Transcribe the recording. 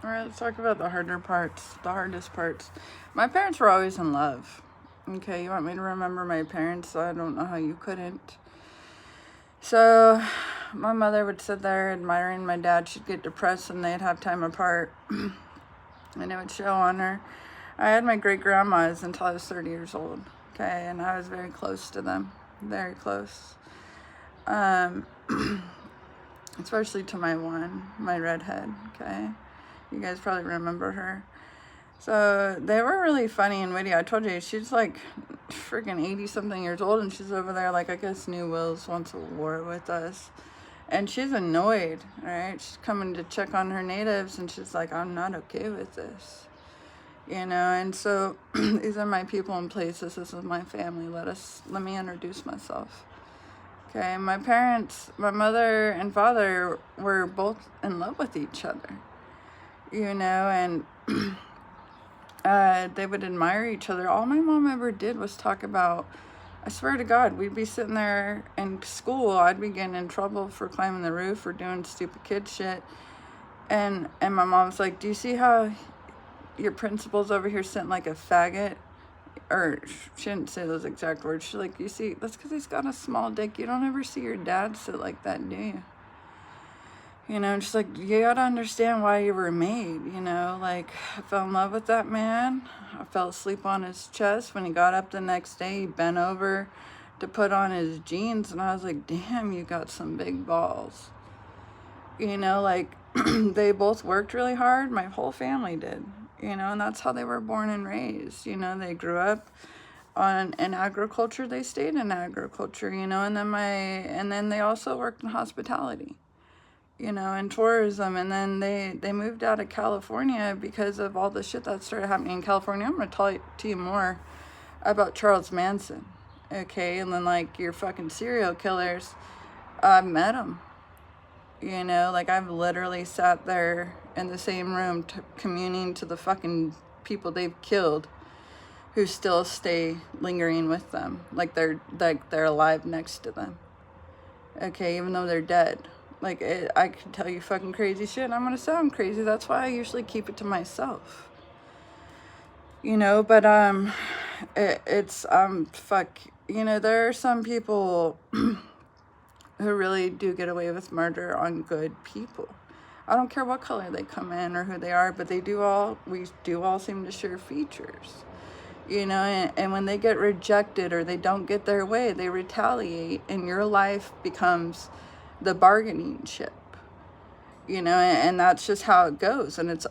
All right, let's talk about the harder parts, the hardest parts. My parents were always in love. Okay, you want me to remember my parents? I don't know how you couldn't. So, my mother would sit there admiring my dad. She'd get depressed and they'd have time apart, and it would show on her. I had my great grandmas until I was 30 years old. Okay, and I was very close to them, very close. Um, Especially to my redhead. Okay, you guys probably remember her. So they were really funny and witty. I told you, she's like freaking 80 something years old, and she's over there, like, I guess New Wills wants a war with us. And she's annoyed, right? She's coming to check on her natives, and she's like, I'm not okay with this. And so these are my people and places. This is my family. Let me introduce myself. Okay, my parents, my mother and father were both in love with each other, and they would admire each other. All my mom ever did was talk about, I swear to God, we'd be sitting there in school. I'd be getting in trouble for climbing the roof or doing stupid kid shit. And my mom's like, do you see how your principal's over here sitting like a faggot? Or she didn't say those exact words. She's like, you see, that's because he's got a small dick. You don't ever see your dad sit like that, do you? And she's like, you gotta understand why you were made, like, I fell in love with that man. I fell asleep on his chest. When he got up the next day, he bent over to put on his jeans, and I was like, damn, you got some big balls. Like, they both worked really hard. My whole family did, and that's how they were born and raised. They grew up in agriculture. They stayed in agriculture, and then they also worked in hospitality, and tourism. And then they moved out of California because of all the shit that started happening in California. I'm going to tell you more about Charles Manson, okay? And then, like, your fucking serial killers, I've met them, like, I've literally sat there in the same room communing to the fucking people they've killed who still stay lingering with them, like they're alive next to them, okay, even though they're dead. Like, I can tell you fucking crazy shit, and I'm gonna sound crazy. That's why I usually keep it to myself. But it's fuck. There are some people who really do get away with murder on good people. I don't care what color they come in or who they are, but we do all seem to share features. And when they get rejected or they don't get their way, they retaliate, and your life becomes the bargaining chip, and that's just how it goes. And it's